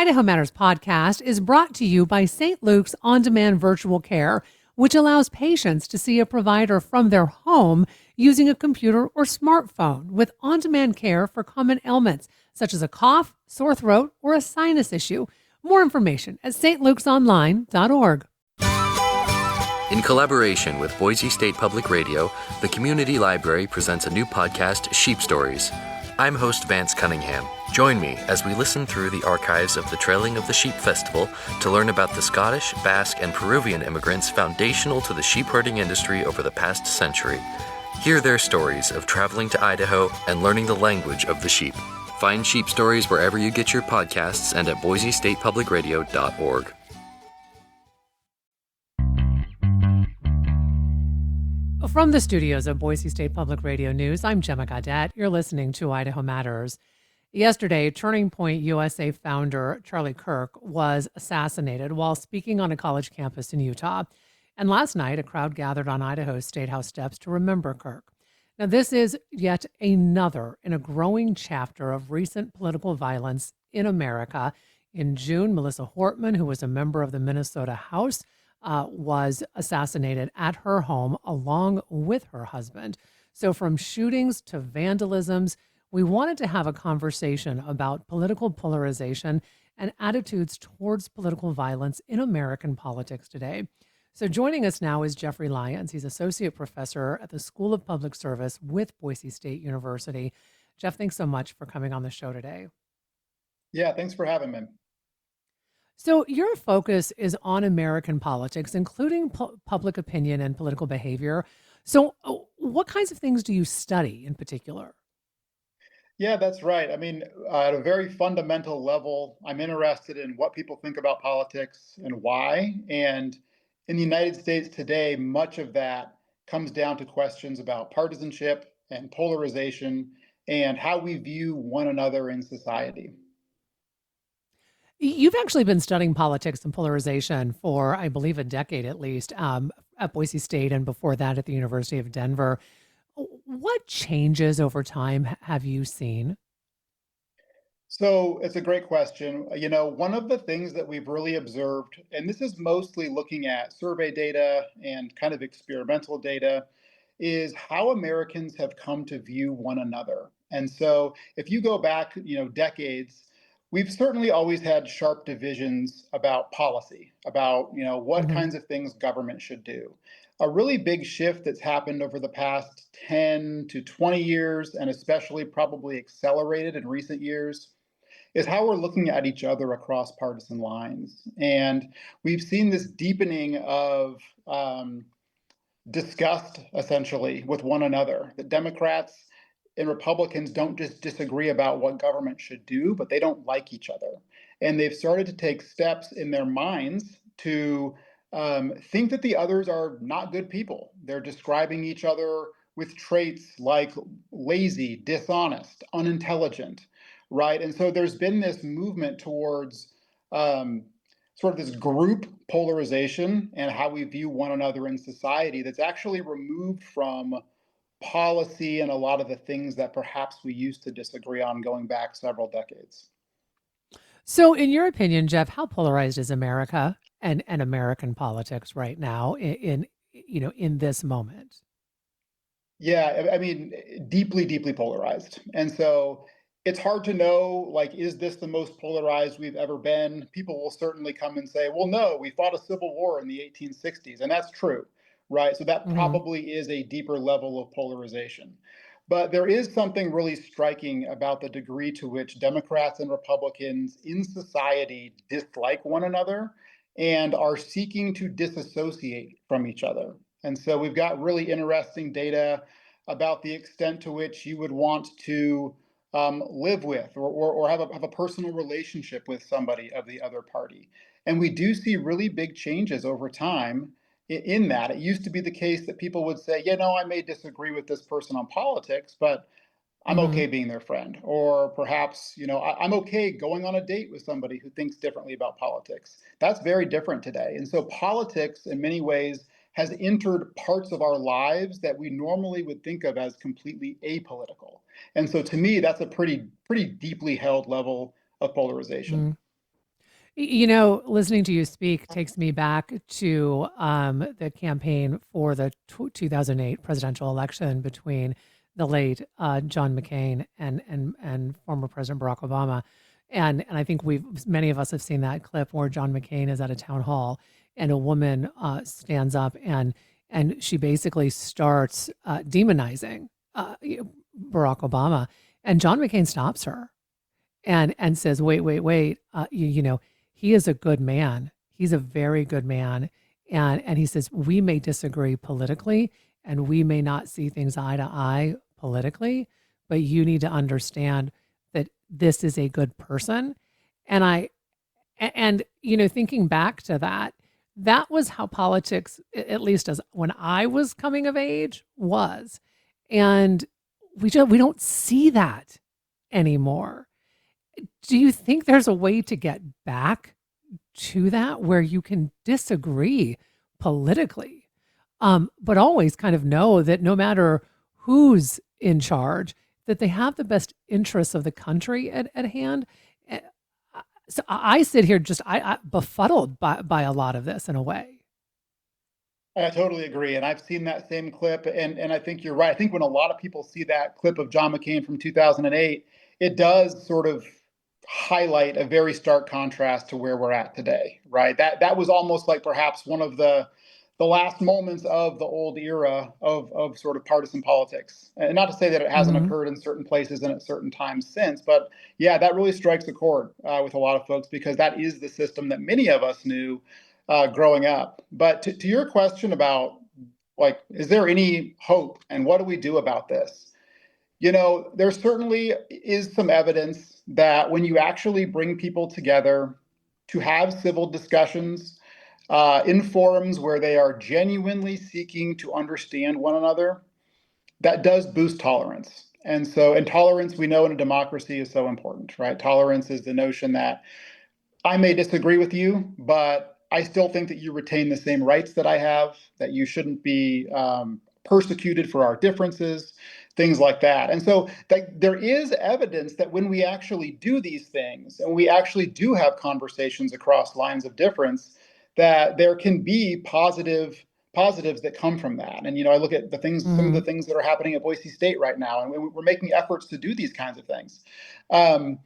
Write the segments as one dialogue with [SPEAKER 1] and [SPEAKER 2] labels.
[SPEAKER 1] Idaho Matters podcast is brought to you by St. Luke's On-Demand Virtual Care, which allows patients to see a provider from their home using a computer or smartphone with on-demand care for common ailments such as a cough, sore throat, or a sinus issue. More information at stlukesonline.org.
[SPEAKER 2] In collaboration with Boise State Public Radio, the Community Library presents a new podcast, Sheep Stories. I'm host Vance Cunningham. Join me as we listen through the archives of the Trailing of the Sheep Festival to learn about the Scottish, Basque, and Peruvian immigrants foundational to the sheep herding industry over the past century. Hear their stories of traveling to Idaho and learning the language of the sheep. Find Sheep Stories wherever you get your podcasts and at boisestatepublicradio.org.
[SPEAKER 1] From the studios of Boise State Public Radio News, I'm Gemma Gaudette. You're listening to Idaho Matters. Yesterday, Turning Point USA founder Charlie Kirk was assassinated while speaking on a college campus in Utah. And last night, a crowd gathered on Idaho's State House steps to remember Kirk. Now, this is yet another in a growing chapter of recent political violence in America. In June, Melissa Hortman, who was a member of the Minnesota House, was assassinated at her home along with her husband. So from shootings to vandalisms, we wanted to have a conversation about political polarization and attitudes towards political violence in American politics today. So joining us now is Jeffrey Lyons. He's associate professor at the School of Public Service with Boise State University. Jeff, thanks so much for coming on the show today.
[SPEAKER 3] Yeah, thanks for having me.
[SPEAKER 1] So your focus is on American politics, including public opinion and political behavior. So what kinds of things do you study in particular?
[SPEAKER 3] Yeah, that's right. I mean, at a very fundamental level, I'm interested in what people think about politics and why. And in the United States today, much of that comes down to questions about partisanship and polarization and how we view one another in society.
[SPEAKER 1] You've actually been studying politics and polarization for, I believe, a decade at least, at Boise State and before that at the University of Denver. What changes over time have you seen?
[SPEAKER 3] So it's a great question. You know, one of the things that we've really observed, and this is mostly looking at survey data and kind of experimental data, is how Americans have come to view one another. And so if you go back, decades, we've certainly always had sharp divisions about policy, about, what
[SPEAKER 1] Mhm.
[SPEAKER 3] kinds of things government should do. A really big shift that's happened over the past 10 to 20 years, and especially probably accelerated in recent years, is how we're looking at each other across partisan lines. And we've seen this deepening of disgust, essentially, with one another. The Democrats and Republicans don't just disagree about what government should do, but they don't like each other. And they've started to take steps in their minds to think that the others are not good people. They're describing each other with traits like lazy, dishonest, unintelligent, right? And so there's been this movement towards sort of this group polarization and how we view one another in society that's actually removed from policy and a lot of the things that perhaps we used to disagree on going back several decades.
[SPEAKER 1] So in your opinion, Jeff, how polarized is America and American politics right now in this moment?
[SPEAKER 3] Yeah, I mean, deeply, deeply polarized. And so it's hard to know, like, is this the most polarized we've ever been? People will certainly come and say, well, no, we fought a civil war in the 1860s. And that's true, right? So that
[SPEAKER 1] Hmm.
[SPEAKER 3] probably is a deeper level of polarization. But there is something really striking about the degree to which Democrats and Republicans in society dislike one another and are seeking to disassociate from each other. And so we've got really interesting data about the extent to which you would want to live with or have a personal relationship with somebody of the other party. And we do see really big changes over time in that. It used to be the case that people would say, I may disagree with this person on politics, but I'm
[SPEAKER 1] Hmm.
[SPEAKER 3] okay being their friend. Or perhaps, I'm okay going on a date with somebody who thinks differently about politics. That's very different today. And so politics, in many ways, has entered parts of our lives that we normally would think of as completely apolitical. And so to me, that's a pretty deeply held level of polarization.
[SPEAKER 1] Listening to you speak takes me back to the campaign for the 2008 presidential election between the late John McCain and former President Barack Obama. And I think many of us have seen that clip where John McCain is at a town hall and a woman stands up and she basically starts demonizing Barack Obama. And John McCain stops her and says, wait, he is a good man. He's a very good man. And he says, we may disagree politically and we may not see things eye to eye politically, but you need to understand that this is a good person. And thinking back to that, that was how politics, at least as when I was coming of age, was. And we don't see that anymore. Do you think there's a way to get back to that where you can disagree politically, but always kind of know that no matter who's in charge, that they have the best interests of the country at hand? So I sit here just I befuddled by a lot of this in a way.
[SPEAKER 3] I totally agree. And I've seen that same clip. And I think you're right. I think when a lot of people see that clip of John McCain from 2008, it does sort of highlight a very stark contrast to where we're at today, right? That was almost like perhaps one of the last moments of the old era of sort of partisan politics. And not to say that it hasn't
[SPEAKER 1] Mhm.
[SPEAKER 3] occurred in certain places and at certain times since, but yeah, that really strikes a chord with a lot of folks because that is the system that many of us knew growing up. But to your question about like, is there any hope and what do we do about this? There certainly is some evidence that when you actually bring people together to have civil discussions in forums where they are genuinely seeking to understand one another, that does boost tolerance. And tolerance, we know in a democracy is so important, right? Tolerance is the notion that I may disagree with you, but I still think that you retain the same rights that I have, that you shouldn't be persecuted for our differences, things like that. And so there is evidence that when we actually do these things and we actually do have conversations across lines of difference, that there can be positives that come from that. And I look at some of the
[SPEAKER 1] Mhm.
[SPEAKER 3] things that are happening at Boise State right now, and we're making efforts to do these kinds of things. Um,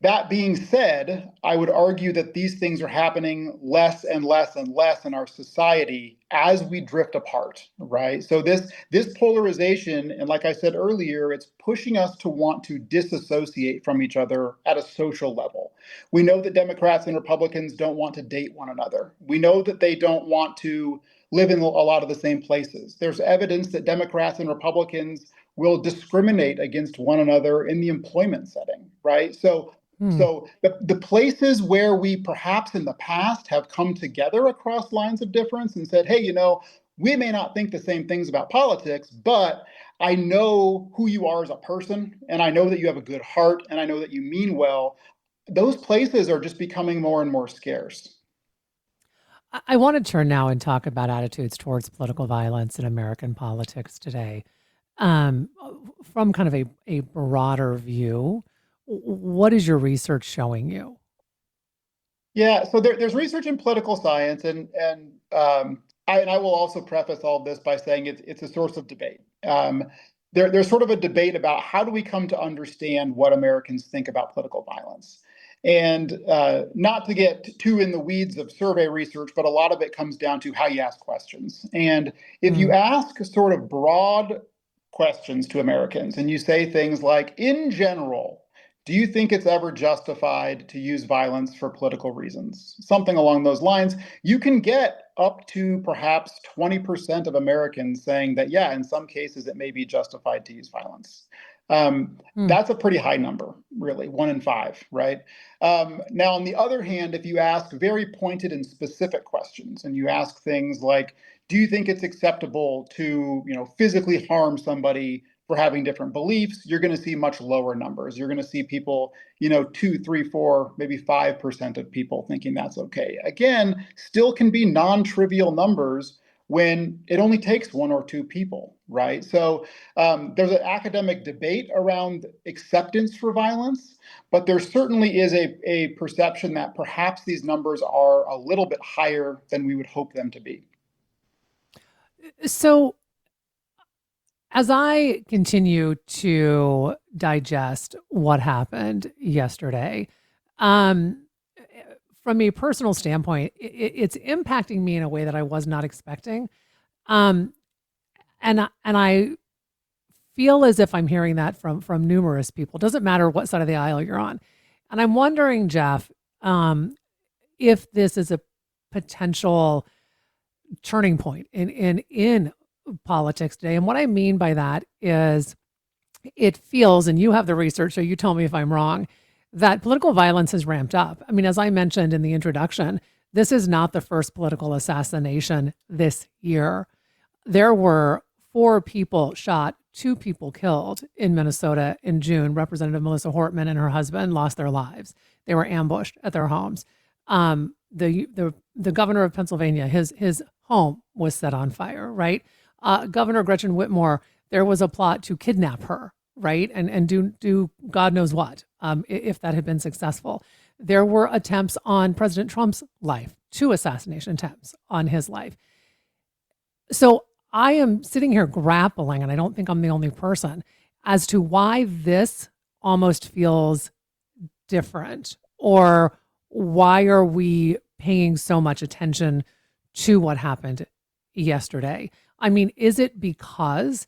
[SPEAKER 3] that being said, I would argue that these things are happening less and less and less in our society as we drift apart, right? So this polarization, and like I said earlier, it's pushing us to want to disassociate from each other at a social level. We know that Democrats and Republicans don't want to date one another. We know that they don't want to live in a lot of the same places. There's evidence that Democrats and Republicans will discriminate against one another in the employment setting, right? So
[SPEAKER 1] Hmm.
[SPEAKER 3] so the places where we perhaps in the past have come together across lines of difference and said, hey, we may not think the same things about politics, but I know who you are as a person, and I know that you have a good heart, and I know that you mean well. Those places are just becoming more and more scarce.
[SPEAKER 1] I want to turn now and talk about attitudes towards political violence in American politics today. Um, from kind of a broader view, what is your research showing you?
[SPEAKER 3] Yeah, so there's research in political science, and I will also preface all this by saying it's a source of debate. There's sort of a debate about how do we come to understand what Americans think about political violence, and not to get too in the weeds of survey research, but a lot of it comes down to how you ask questions. And if you
[SPEAKER 1] Mm,
[SPEAKER 3] ask sort of broad questions to Americans, and you say things like, in general, do you think it's ever justified to use violence for political reasons? Something along those lines. You can get up to perhaps 20% of Americans saying that, yeah, in some cases it may be justified to use violence.
[SPEAKER 1] mm,
[SPEAKER 3] That's a pretty high number, really, 1 in 5, right? Now, on the other hand, if you ask very pointed and specific questions, and you ask things like, do you think it's acceptable to, physically harm somebody for having different beliefs, you're going to see much lower numbers. You're going to see people, 2, 3, 4, maybe 5% of people thinking that's okay. Again, still can be non-trivial numbers when it only takes one or two people, right? So there's an academic debate around acceptance for violence, but there certainly is a perception that perhaps these numbers are a little bit higher than we would hope them to be.
[SPEAKER 1] So, as I continue to digest what happened yesterday, um, from a personal standpoint, it's impacting me in a way that I was not expecting. Um, and I feel as if I'm hearing that from numerous people. It doesn't matter what side of the aisle you're on. And I'm wondering, Jeff, if this is a potential turning point in politics today. And what I mean by that is it feels, and you have the research, so you tell me if I'm wrong, that political violence has ramped up. I mean, as I mentioned in the introduction, this is not the first political assassination this year. There were 4 people shot, 2 people killed in Minnesota in June. Representative Melissa Hortman and her husband lost their lives. They were ambushed at their homes. The governor of Pennsylvania, his home was set on fire, right? Governor Gretchen Whitmer, there was a plot to kidnap her, right? And do God knows what, if that had been successful. There were attempts on President Trump's life, 2 assassination attempts on his life. So I am sitting here grappling, and I don't think I'm the only person, as to why this almost feels different, or why are we paying so much attention to what happened yesterday? I mean, is it because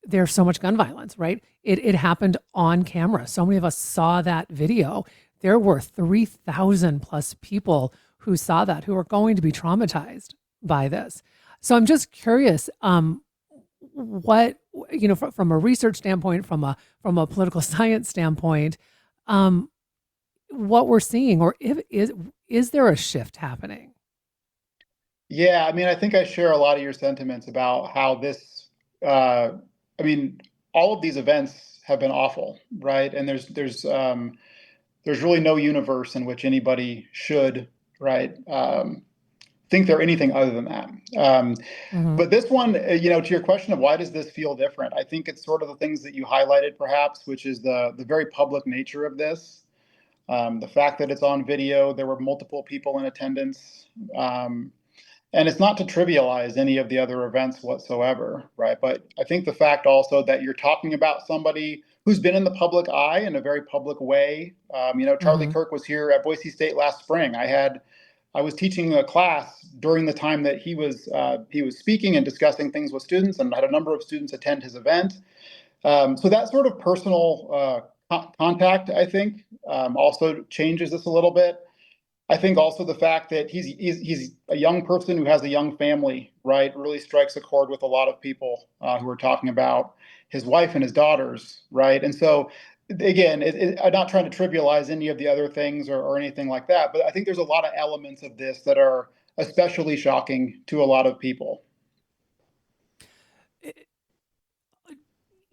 [SPEAKER 1] there's so much gun violence, right? It happened on camera. So many of us saw that video. There were 3,000 plus people who saw that, who are going to be traumatized by this. So I'm just curious, what, from a research standpoint, from a political science standpoint, what we're seeing, or is there a shift happening?
[SPEAKER 3] Yeah, I mean, I think I share a lot of your sentiments about how this, I mean, all of these events have been awful, right? And there's really no universe in which anybody should, right, think they're anything other than that.
[SPEAKER 1] Mm-hmm.
[SPEAKER 3] But this one, to your question of why does this feel different, I think it's sort of the things that you highlighted, perhaps, which is the very public nature of this. The fact that it's on video, there were multiple people in attendance. And it's not to trivialize any of the other events whatsoever, right? But I think the fact also that you're talking about somebody who's been in the public eye in a very public way. Charlie
[SPEAKER 1] Mm-hmm.
[SPEAKER 3] Kirk was here at Boise State last spring. I was teaching a class during the time that he was speaking and discussing things with students, and had a number of students attend his event. So that sort of personal contact, I think, also changes this a little bit. I think also the fact that he's a young person who has a young family, right, really strikes a chord with a lot of people who are talking about his wife and his daughters, right? And so, again, I'm not trying to trivialize any of the other things or anything like that, but I think there's a lot of elements of this that are especially shocking to a lot of people.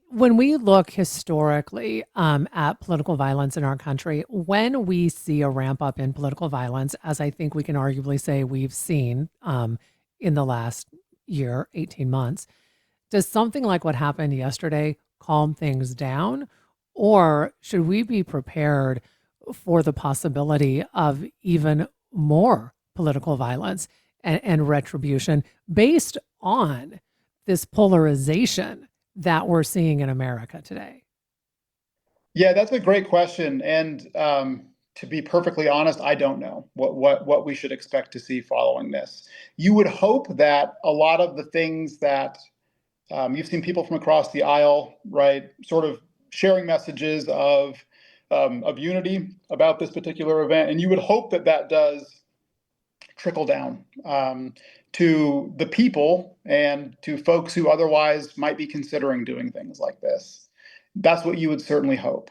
[SPEAKER 1] When we look historically at political violence in our country, when we see a ramp up in political violence, as I think we can arguably say we've seen in the last year, 18 months, does something like what happened yesterday calm things down? Or should we be prepared for the possibility of even more political violence and retribution based on this polarization that we're seeing in America today?
[SPEAKER 3] Yeah, that's a great question. And to be perfectly honest, I don't know what we should expect to see following this. You would hope that a lot of the things that you've seen people from across the aisle, right, sort of sharing messages of unity about this particular event, and you would hope that that does trickle down to the people and to folks who otherwise might be considering doing things like this. That's what you would certainly hope.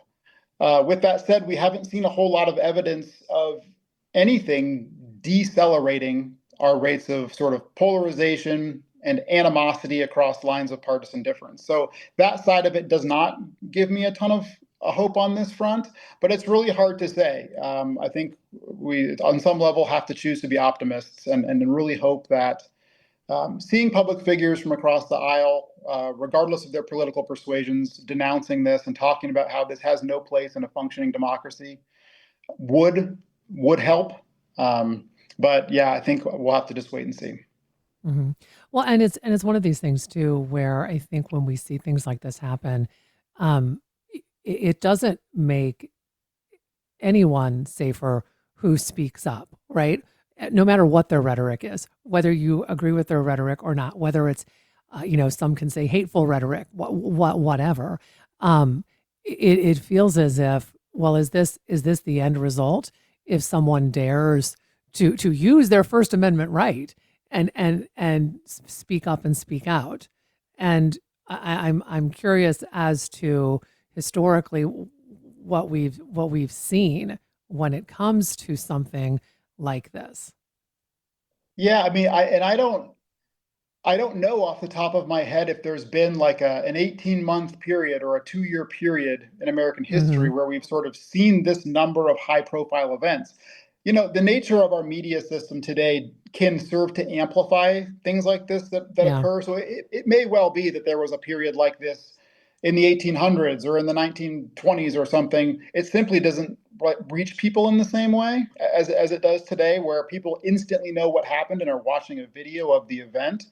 [SPEAKER 3] With that said, we haven't seen a whole lot of evidence of anything decelerating our rates of sort of polarization and animosity across lines of partisan difference. So that side of it does not give me a ton of hope on this front, but it's really hard to say. I think we, on some level, have to choose to be optimists and really hope that Seeing public figures from across the aisle, regardless of their political persuasions, denouncing this and talking about how this has no place in a functioning democracy would help. But yeah, I think we'll have to just wait and see.
[SPEAKER 1] Mhm. Well, and it's one of these things too, where I think when we see things like this happen, um, it doesn't make anyone safer who speaks up, right? No matter what their rhetoric is, whether you agree with their rhetoric or not, whether it's, some can say hateful rhetoric, whatever. It feels as if, well, is this the end result? If someone dares to use their First Amendment right and speak up and speak out, and I'm curious as to historically what we've seen when it comes to something like this.
[SPEAKER 3] Yeah, I mean, I don't know off the top of my head if there's been like an 18-month period or a 2-year period in American history
[SPEAKER 1] Hmm.
[SPEAKER 3] where we've sort of seen this number of high-profile events. The nature of our media system today can serve to amplify things like this that
[SPEAKER 1] Yeah.
[SPEAKER 3] occur. So it may well be that there was a period like this in the 1800s or in the 1920s or something. It simply doesn't reach people in the same way as it does today, where people instantly know what happened and are watching a video of the event.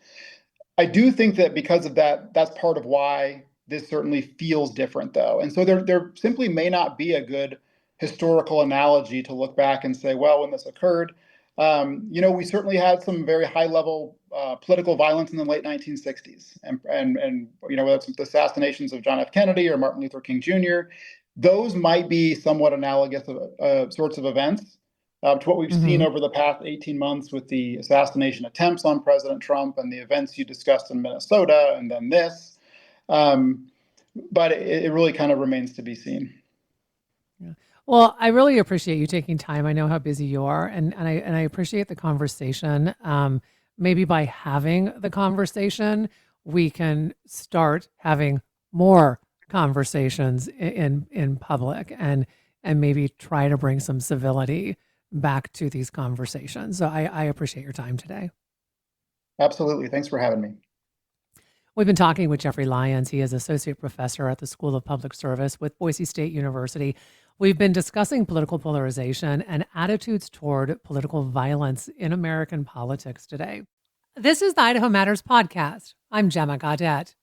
[SPEAKER 3] I do think that because of that, that's part of why this certainly feels different, though. And so there simply may not be a good historical analogy to look back and say, well, when this occurred, we certainly had some very high level political violence in the late 1960s, and whether it's the assassinations of John F. Kennedy or Martin Luther King Jr., those might be somewhat analogous sorts of events to what we've seen
[SPEAKER 1] Hmm.
[SPEAKER 3] over the past 18 months with the assassination attempts on President Trump and the events you discussed in Minnesota, and then this. Um, but it really kind of remains to be seen.
[SPEAKER 1] Yeah. Well, I really appreciate you taking time. I know how busy you are, and I appreciate the conversation. Maybe by having the conversation, we can start having more conversations in public, and maybe try to bring some civility back to these conversations. So I appreciate your time today.
[SPEAKER 3] Absolutely. Thanks for having me.
[SPEAKER 1] We've been talking with Jeffrey Lyons. He is associate professor at the School of Public Service with Boise State University. We've been discussing political polarization and attitudes toward political violence in American politics today. This is the Idaho Matters podcast. I'm Gemma Gaudette.